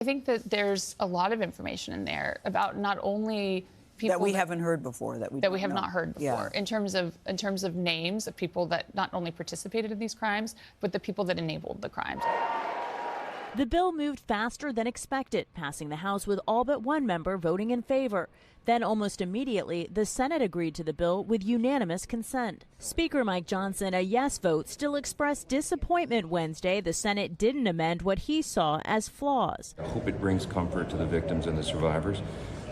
I think that there's a lot of information in there about not only people that we haven't heard before, that we have not heard before, in terms of names of people that not only participated in these crimes, but the people that enabled the crimes. The bill moved faster than expected, passing the House with all but one member voting in favor. Then almost immediately, the Senate agreed to the bill with unanimous consent. Speaker Mike Johnson, a yes vote, still expressed disappointment Wednesday the Senate didn't amend what he saw as flaws. I hope it brings comfort to the victims and the survivors.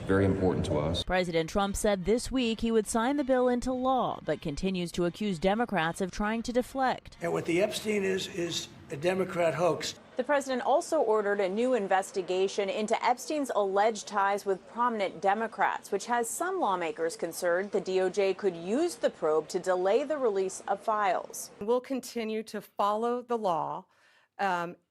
Very important to us. President Trump said this week he would sign the bill into law, but continues to accuse Democrats of trying to deflect. And what the Epstein is a Democrat hoax. The president also ordered a new investigation into Epstein's alleged ties with prominent Democrats, which has some lawmakers concerned the DOJ could use the probe to delay the release of files. We'll continue to follow the law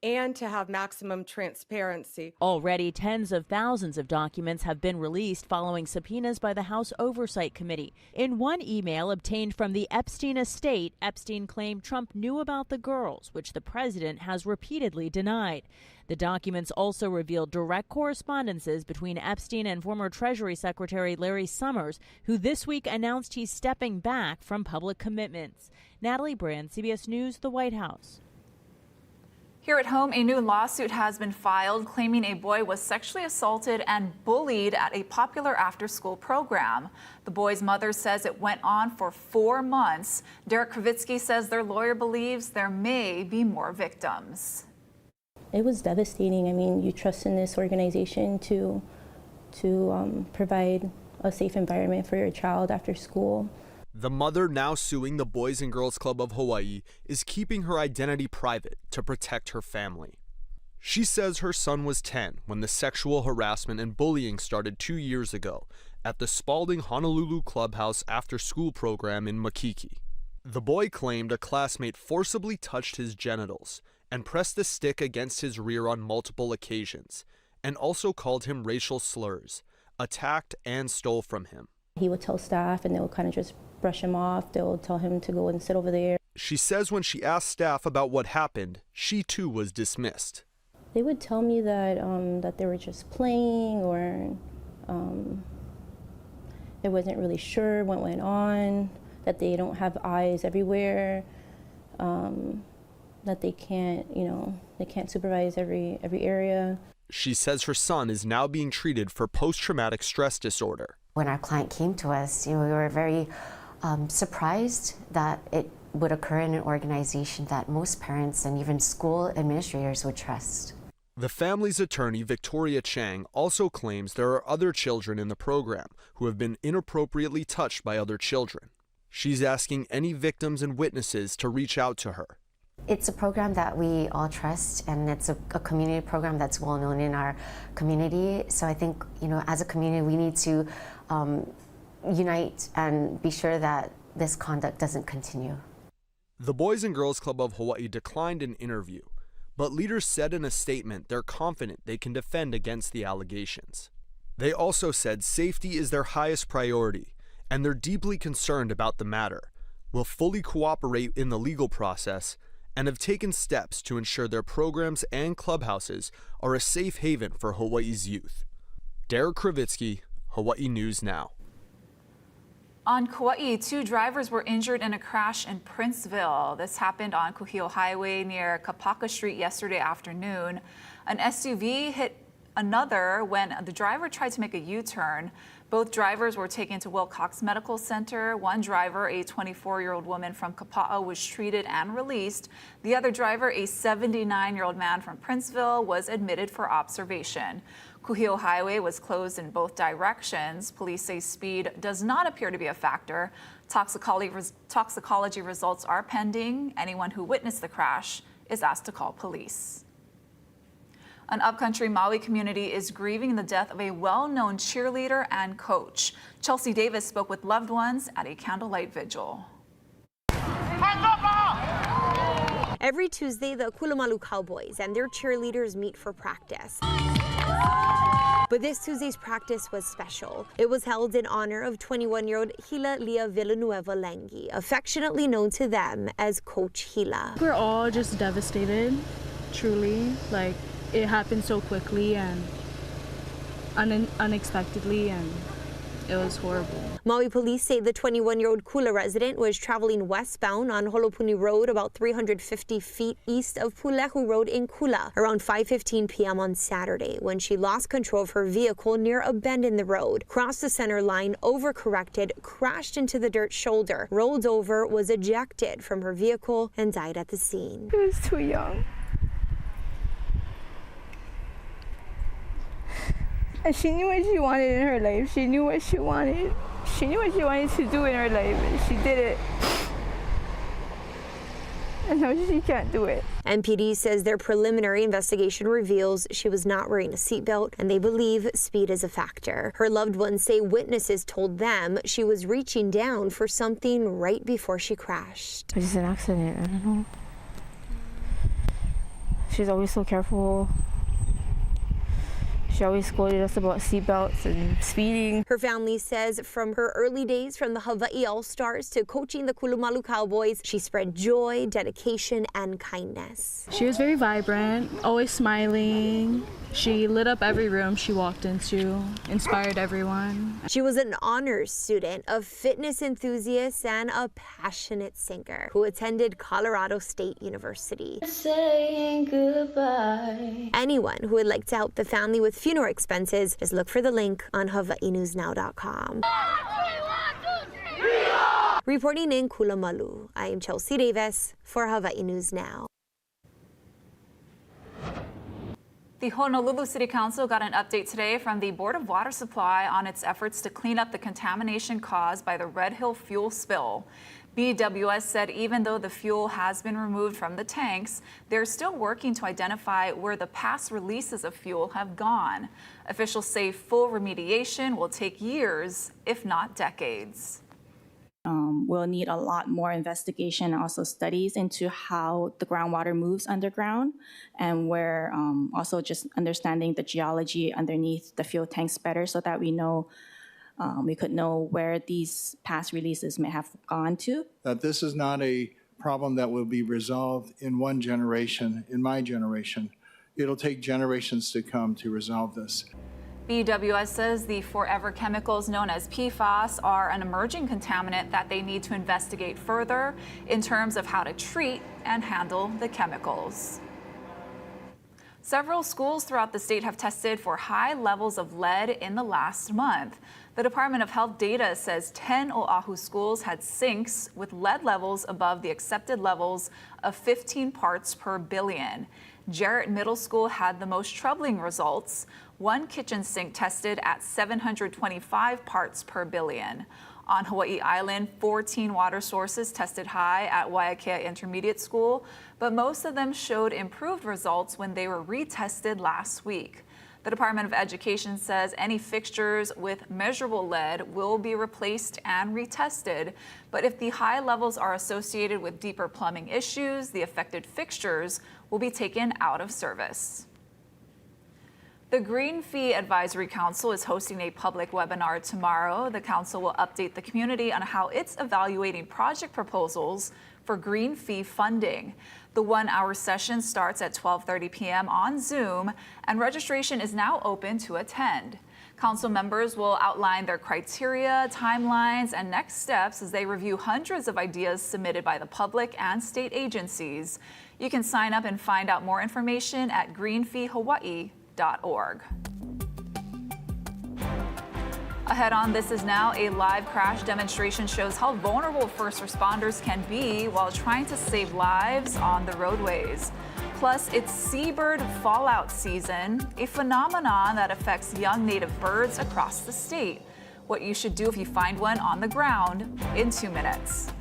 and to have maximum transparency. Already, tens of thousands of documents have been released following subpoenas by the House Oversight Committee. In one email obtained from the Epstein estate, Epstein claimed Trump knew about the girls, which the president has repeatedly denied. The documents also revealed direct correspondences between Epstein and former Treasury Secretary Larry Summers, who this week announced he's stepping back from public commitments. Natalie Brand, CBS News, the White House. Here at home, a new lawsuit has been filed claiming a boy was sexually assaulted and bullied at a popular after-school program. The boy's mother says it went on for 4 months. Derek Kravitsky says their lawyer believes there may be more victims. It was devastating. I mean, you trust in this organization to provide a safe environment for your child after school. The mother, now suing the Boys and Girls Club of Hawaii, is keeping her identity private to protect her family. She says her son was 10 when the sexual harassment and bullying started 2 years ago at the Spalding Honolulu Clubhouse after-school program in Makiki. The boy claimed a classmate forcibly touched his genitals and pressed a stick against his rear on multiple occasions, and also called him racial slurs, attacked and stole from him. He would tell staff and they would kind of just brush him off. They'll tell him to go and sit over there. She says when she asked staff about what happened, she too was dismissed. They would tell me that they were just playing, or they wasn't really sure what went on, that they don't have eyes everywhere, that they can't supervise every area. She says her son is now being treated for post-traumatic stress disorder. When our client came to us, we were very surprised that it would occur in an organization that most parents and even school administrators would trust. The family's attorney, Victoria Chang, also claims there are other children in the program who have been inappropriately touched by other children. She's asking any victims and witnesses to reach out to her. It's a program that we all trust, and it's a community program that's well known in our community. So I think, as a community, we need to unite and be sure that this conduct doesn't continue. The Boys and Girls Club of Hawaii declined an interview, but leaders said in a statement they're confident they can defend against the allegations. They also said safety is their highest priority, and they're deeply concerned about the matter, will fully cooperate in the legal process, and have taken steps to ensure their programs and clubhouses are a safe haven for Hawaii's youth. Derek Kravitsky, Hawaii News Now. On Kauai, 2 drivers were injured in a crash in Princeville. This happened on Kuhio Highway near Kapaka Street yesterday afternoon. An SUV hit another when the driver tried to make a U-turn. Both drivers were taken to Wilcox Medical Center. One driver, a 24-year-old woman from Kapa'a, was treated and released. The other driver, a 79-year-old man from Princeville, was admitted for observation. Kuhio Highway was closed in both directions. Police say speed does not appear to be a factor. Toxicology results are pending. Anyone who witnessed the crash is asked to call police. An upcountry Maui community is grieving the death of a well-known cheerleader and coach. Chelsea Davis spoke with loved ones at a candlelight vigil. Every Tuesday, the Kula Cowboys and their cheerleaders meet for practice. But this Tuesday's practice was special. It was held in honor of 21-year-old Hila Lia Villanueva Lengi, affectionately known to them as Coach Hila. We're all just devastated, truly. it happened so quickly and unexpectedly, and it was horrible. Maui police say the 21-year-old Kula resident was traveling westbound on Holopuni Road about 350 feet east of Pulehu Road in Kula around 5:15 p.m. on Saturday when she lost control of her vehicle near a bend in the road, crossed the center line, overcorrected, crashed into the dirt shoulder, rolled over, was ejected from her vehicle, and died at the scene. She was too young. And she knew what she wanted in her life. She knew what she wanted. She knew what she wanted to do in her life, and she did it. And now she can't do it. MPD says their preliminary investigation reveals she was not wearing a seatbelt, and they believe speed is a factor. Her loved ones say witnesses told them she was reaching down for something right before she crashed. It was an accident, I don't know. She's always so careful. She always scolded us about seatbelts and speeding. Her family says from her early days from the Hawaii All-Stars to coaching the Kulumalu Cowboys, she spread joy, dedication, and kindness. She was very vibrant, always smiling. She lit up every room she walked into, inspired everyone. She was an honors student, a fitness enthusiast, and a passionate singer who attended Colorado State University. Saying goodbye. Anyone who would like to help the family with funeral expenses, just look for the link on HawaiiNewsNow.com. Reporting in Kulamalu, I am Chelsea Davis for Hawaii News Now. The Honolulu City Council got an update today from the Board of Water Supply on its efforts to clean up the contamination caused by the Red Hill fuel spill. BWS said even though the fuel has been removed from the tanks, they're still working to identify where the past releases of fuel have gone. Officials say full remediation will take years, if not decades. We'll need a lot more investigation and also studies into how the groundwater moves underground, and where also just understanding the geology underneath the fuel tanks better so that we know we could know where these past releases may have gone to. That this is not a problem that will be resolved in one generation, in my generation. It'll take generations to come to resolve this. BWS says the forever chemicals known as PFAS are an emerging contaminant that they need to investigate further in terms of how to treat and handle the chemicals. Several schools throughout the state have tested for high levels of lead in the last month. The Department of Health data says 10 Oahu schools had sinks with lead levels above the accepted levels of 15 parts per billion. Jarrett Middle School had the most troubling results. One kitchen sink tested at 725 parts per billion. On Hawaii Island, 14 water sources tested high at Waiakea Intermediate School, but most of them showed improved results when they were retested last week. The Department of Education says any fixtures with measurable lead will be replaced and retested, but if the high levels are associated with deeper plumbing issues, the affected fixtures will be taken out of service. The Green Fee Advisory Council is hosting a public webinar tomorrow. The council will update the community on how it's evaluating project proposals for green fee funding. The one-hour session starts at 12:30 p.m. on Zoom, and registration is now open to attend. Council members will outline their criteria, timelines, and next steps as they review hundreds of ideas submitted by the public and state agencies. You can sign up and find out more information at greenfeehawaii.org. Ahead on This Is Now, a live crash demonstration shows how vulnerable first responders can be while trying to save lives on the roadways. Plus, it's Seabird fallout season, a phenomenon that affects young native birds across the state. What you should do if you find one on the ground in 2 minutes.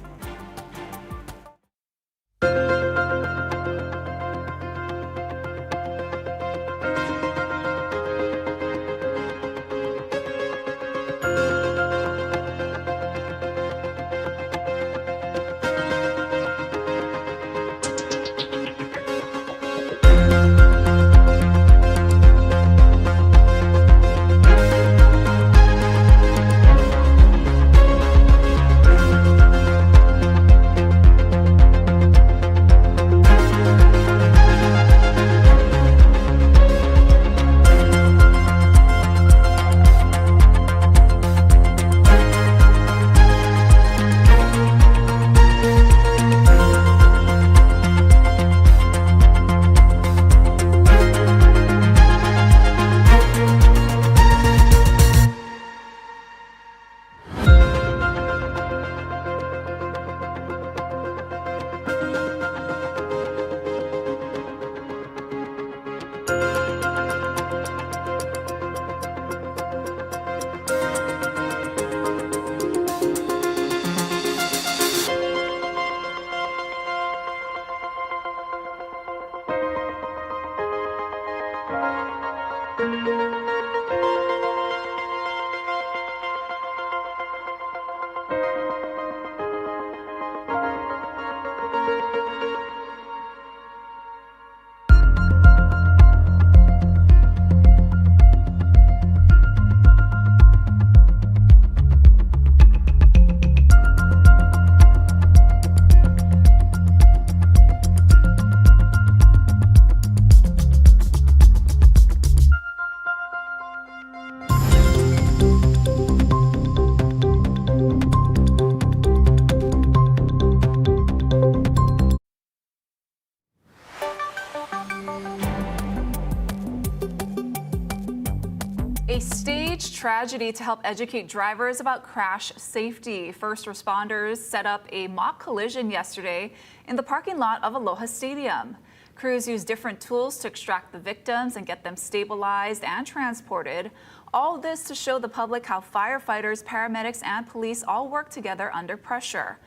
A staged tragedy to help educate drivers about crash safety. First responders set up a mock collision yesterday in the parking lot of Aloha Stadium. Crews used different tools to extract the victims and get them stabilized and transported. All this to show the public how firefighters, paramedics, and police all work together under pressure.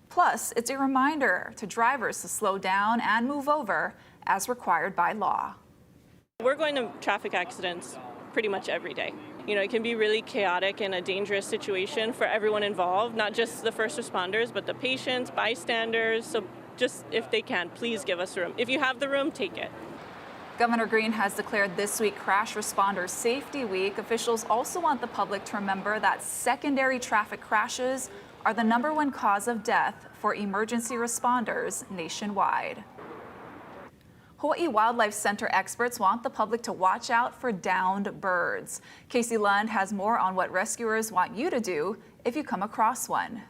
Plus, it's a reminder to drivers to slow down and move over as required by law. We're going to traffic accidents pretty much every day. You know, it can be really chaotic and a dangerous situation for everyone involved, not just the first responders, but the patients, bystanders. So just if they can, please give us room. If you have the room, take it. Governor Green has declared this week Crash Responders Safety Week. Officials also want the public to remember that secondary traffic crashes are the #1 cause of death for emergency responders nationwide. Hawaii Wildlife Center experts want the public to watch out for downed birds. Casey Lund has more on what rescuers want you to do if you come across one.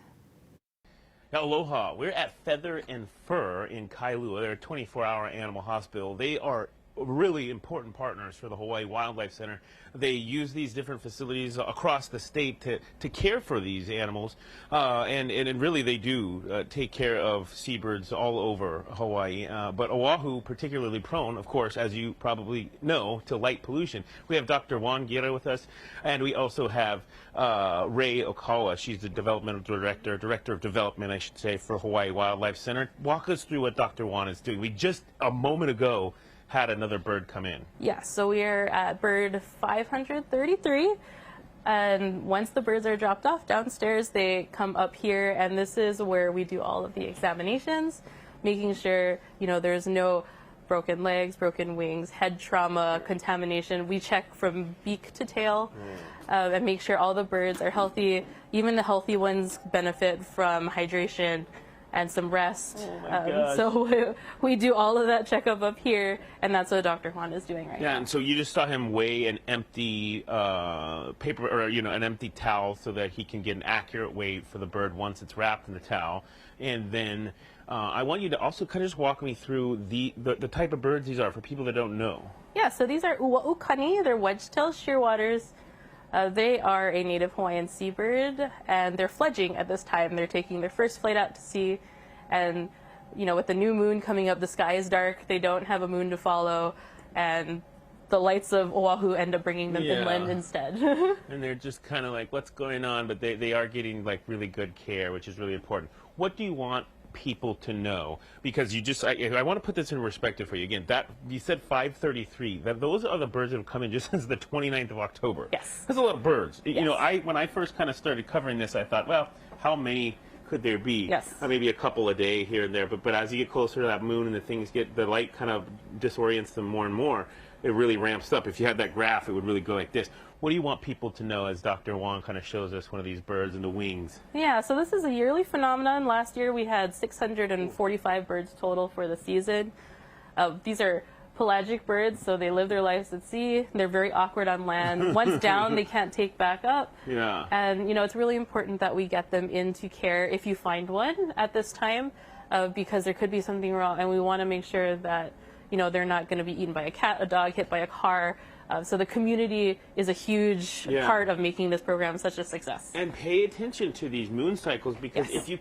Now, aloha. We're at Feather and Fur in Kailua. They're a 24-hour animal hospital. They are really important partners for the Hawaii Wildlife Center. They use these different facilities across the state to care for these animals, and really they do take care of seabirds all over Hawaii, but Oahu particularly prone, of course, as you probably know, to light pollution. We have Dr. Juan Gira with us, and we also have Ray Okawa. She's the developmental director of development, I should say, for Hawaii Wildlife Center. Walk us through what Dr. Juan is doing. We just a moment ago had another bird come in. Yes, so we are at bird 533, and once the birds are dropped off downstairs, they come up here, and this is where we do all of the examinations, making sure, you know, there's no broken legs, broken wings, head trauma, contamination. We check from beak to tail and make sure all the birds are healthy. Even the healthy ones benefit from hydration and some rest. So we do all of that checkup up here, and that's what Dr. Juan is doing right now. Yeah, and so you just saw him weigh an empty paper, or an empty towel, so that he can get an accurate weight for the bird once it's wrapped in the towel. And then I want you to also kind of just walk me through the type of birds these are for people that don't know. Yeah, so these are uwa'ukani. They're wedge-tailed shearwaters. They are a native Hawaiian seabird, and they're fledging at this time. They're taking their first flight out to sea, and with the new moon coming up, the sky is dark. They don't have a moon to follow, and the lights of Oahu end up bringing them inland instead. And they're just kind of like, what's going on? But they are getting like really good care, which is really important. What do you want people to know? Because I want to put this in perspective for you. Again, that you said 533. Those are the birds that have come in just since the 29th of October. Yes. That's a lot of birds. Yes. When I first kind of started covering this, I thought, well, how many could there be? Yes. Maybe a couple a day here and there. But as you get closer to that moon and the light kind of disorients them more and more, it really ramps up. If you had that graph, it would really go like this. What do you want people to know as Dr. Wong kind of shows us one of these birds and the wings? Yeah, so this is a yearly phenomenon. Last year we had 645 birds total for the season. These are pelagic birds, so they live their lives at sea. They're very awkward on land. Once down, they can't take back up. Yeah. And, it's really important that we get them into care if you find one at this time, because there could be something wrong, and we want to make sure that they're not going to be eaten by a cat, a dog, hit by a car. So the community is a huge part of making this program such a success. And pay attention to these moon cycles, because if you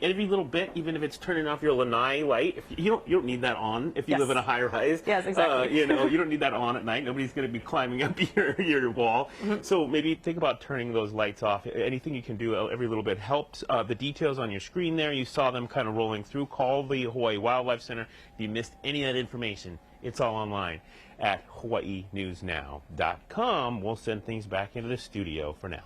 every little bit, even if it's turning off your lanai light, you don't need that on if you live in a high rise. Yes, exactly. You don't need that on at night. Nobody's going to be climbing up your wall. Mm-hmm. So maybe think about turning those lights off. Anything you can do every little bit helps. The details on your screen there, you saw them kind of rolling through. Call the Hawaii Wildlife Center. If you missed any of that information, it's all online. at hawaiinewsnow.com. We'll send things back into the studio for now.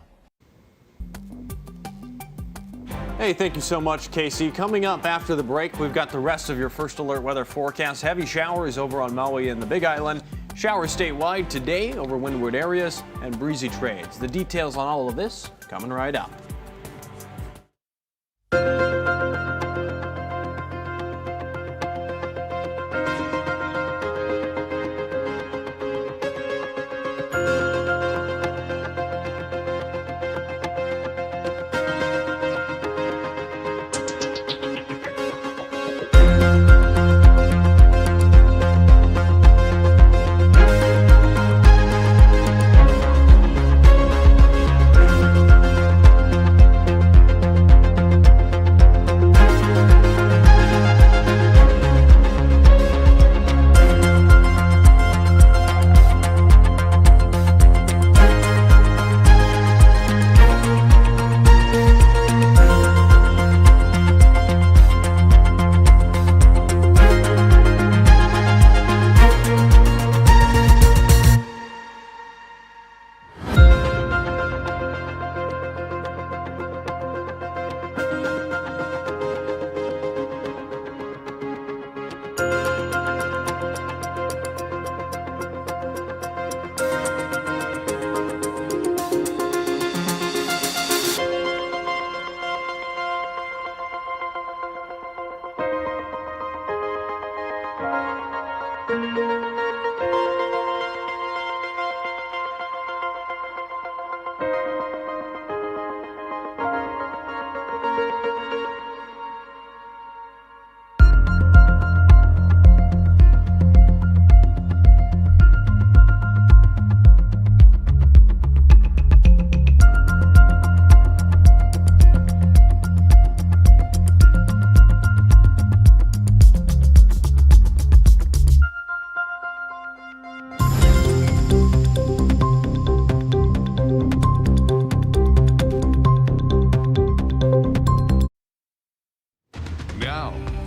Hey, thank you so much, Casey. Coming up after the break, we've got the rest of your first alert weather forecast. Heavy showers over on Maui and the Big Island. Showers statewide today over windward areas and breezy trades. The details on all of this coming right up.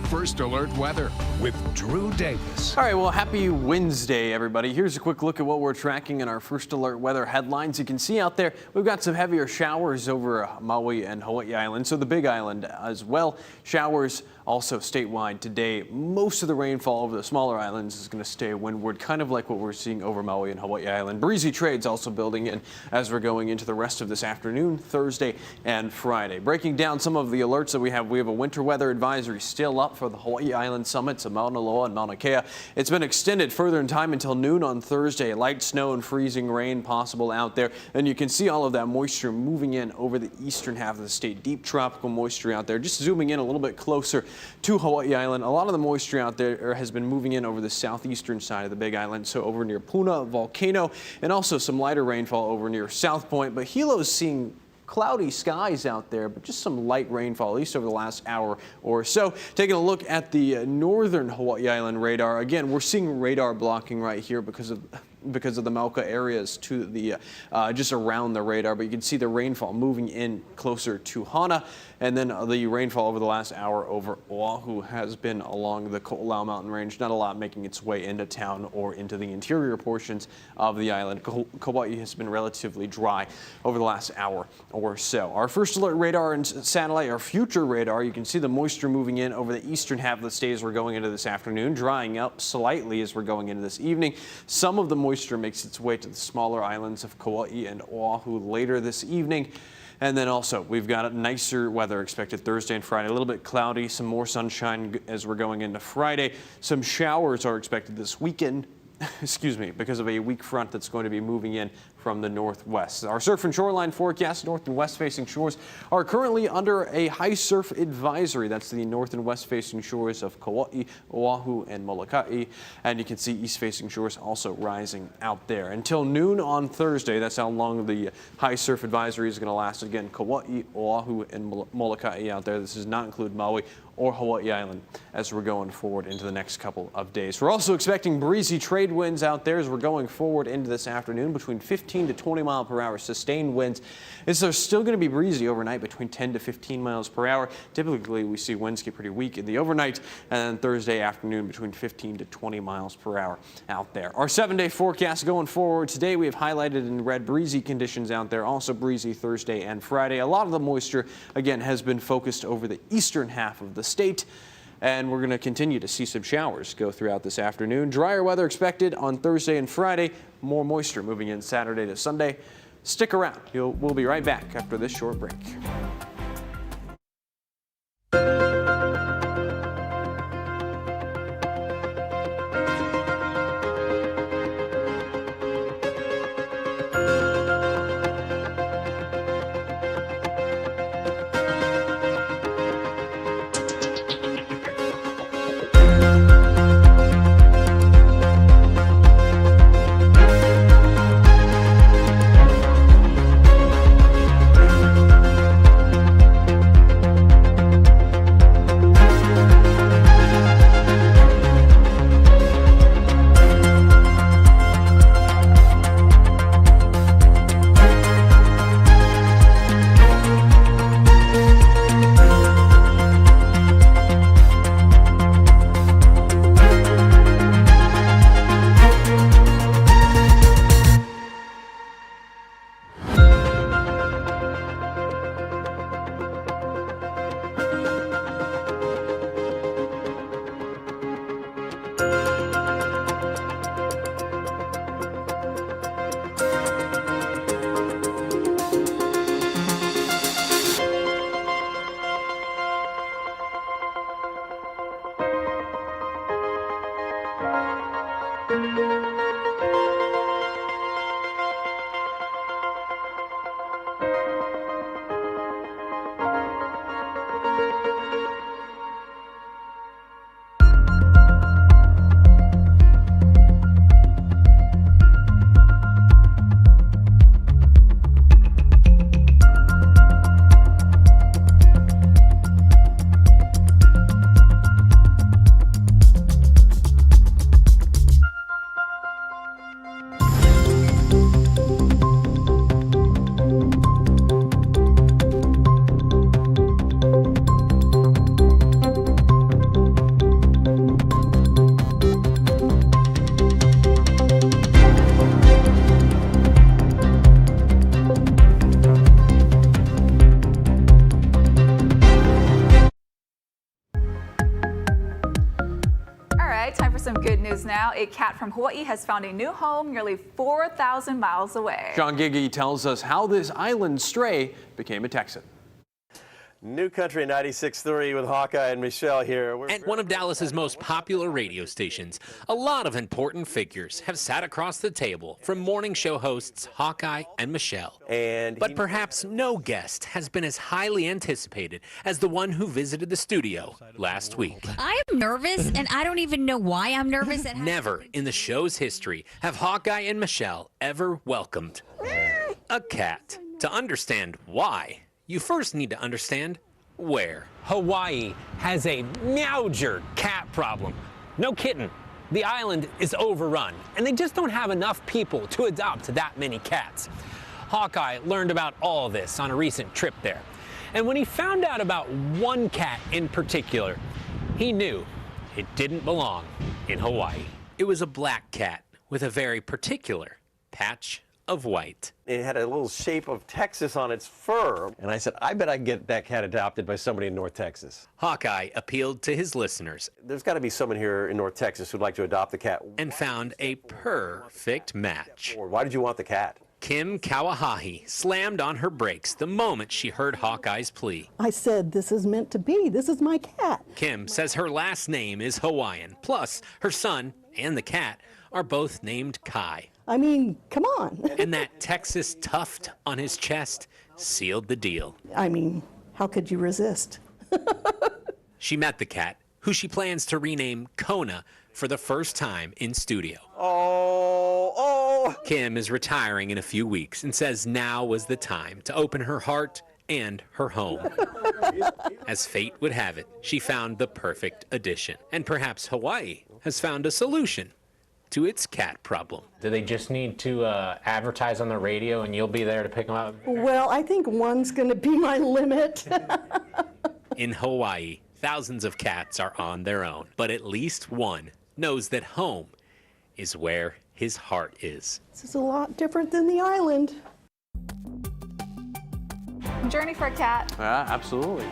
First Alert Weather with Drew Davis. All right, well, happy Wednesday, everybody. Here's a quick look at what we're tracking in our First Alert Weather headlines. You can see out there, we've got some heavier showers over Maui and Hawaii Island, so the Big Island as well. Showers also statewide today. Most of the rainfall over the smaller islands is going to stay windward, kind of like what we're seeing over Maui and Hawaii Island. Breezy trades also building in as we're going into the rest of this afternoon, Thursday and Friday. Breaking down some of the alerts that we have a winter weather advisory still up for the Hawaii Island summits of Mauna Loa and Mauna Kea. It's been extended further in time until noon on Thursday. Light snow and freezing rain possible out there. And you can see all of that moisture moving in over the eastern half of the state. Deep tropical moisture out there. Just zooming in a little bit closer to Hawaii Island. A lot of the moisture out there has been moving in over the southeastern side of the Big Island. So over near Puna, Volcano, and also some lighter rainfall over near South Point. But Hilo's seeing cloudy skies out there, but just some light rainfall, at least over the last hour or so. Taking a look at the northern Hawaii Island radar. Again, we're seeing radar blocking right here because of the Mauka areas to the just around the radar, but you can see the rainfall moving in closer to Hana, and then the rainfall over the last hour over Oahu has been along the Ko'olau mountain range. Not a lot making its way into town or into the interior portions of the island. Kauai has been relatively dry over the last hour or so. Our first alert radar and satellite, our future radar, you can see the moisture moving in over the eastern half of the state as we're going into this afternoon, drying up slightly as we're going into this evening. Some of the moisture makes its way to the smaller islands of Kauai and Oahu later this evening. And then also, we've got nicer weather expected Thursday and Friday. A little bit cloudy, some more sunshine as we're going into Friday. Some showers are expected this weekend, excuse me, because of a weak front that's going to be moving in from the northwest. Our surf and shoreline forecast, north and west facing shores are currently under a high surf advisory. That's the north and west facing shores of Kauai, Oahu, and Molokai. And you can see east facing shores also rising out there. Until noon on Thursday, that's how long the high surf advisory is going to last. Again, Kauai, Oahu, and Molokai out there. This does not include Maui or Hawaii Island as we're going forward into the next couple of days. We're also expecting breezy trade winds out there as we're going forward into this afternoon, between 15 to 20 mile per hour sustained winds. They're still going to be breezy overnight, between 10 to 15 miles per hour. Typically, we see winds get pretty weak in the overnight, and then Thursday afternoon between 15 to 20 miles per hour out there. Our 7-day forecast going forward today, we have highlighted in red breezy conditions out there, also breezy Thursday and Friday. A lot of the moisture, again, has been focused over the eastern half of the state, and we're going to continue to see some showers go throughout this afternoon. Drier weather expected on Thursday and Friday, more moisture moving in Saturday to Sunday. Stick around. We'll be right back after this short break. Some good news now. A cat from Hawaii has found a new home nearly 4,000 miles away. Sean Giggy tells us how this island stray became a Texan. New Country 96.3 with Hawkeye and Michelle here. At one of Dallas's most popular radio stations, a lot of important figures have sat across the table from morning show hosts Hawkeye and Michelle. But perhaps no guest has been as highly anticipated as the one who visited the studio last week. I am nervous, and I don't even know why I'm nervous. Never in the show's history have Hawkeye and Michelle ever welcomed a cat. To understand why, you first need to understand where. Hawaii has a major cat problem. No kidding. The island is overrun, and they just don't have enough people to adopt that many cats. Hawkeye learned about all of this on a recent trip there. And when he found out about one cat in particular, he knew it didn't belong in Hawaii. It was a black cat with a very particular patch of white. It had a little shape of Texas on its fur. And I said, I bet I can get that cat adopted by somebody in North Texas. Hawkeye appealed to his listeners. There's got to be someone here in North Texas who'd like to adopt the cat. And found a perfect match. Why did you want the cat? Kim Kawahahi slammed on her brakes the moment she heard Hawkeye's plea. I said, this is meant to be. This is my cat. Kim says her last name is Hawaiian. Plus, her son and the cat are both named Kai. I mean, come on. And that Texas tuft on his chest sealed the deal. I mean, how could you resist? She met the cat, who she plans to rename Kona, for the first time in studio. Oh. Kim is retiring in a few weeks and says now was the time to open her heart and her home. As fate would have it, she found the perfect addition. And perhaps Hawaii has found a solution to its cat problem. Do they just need to advertise on the radio and you'll be there to pick them up? Well, I think one's going to be my limit. In Hawaii, thousands of cats are on their own, but at least one knows that home is where his heart is. This is a lot different than the island. Journey for a cat. Absolutely.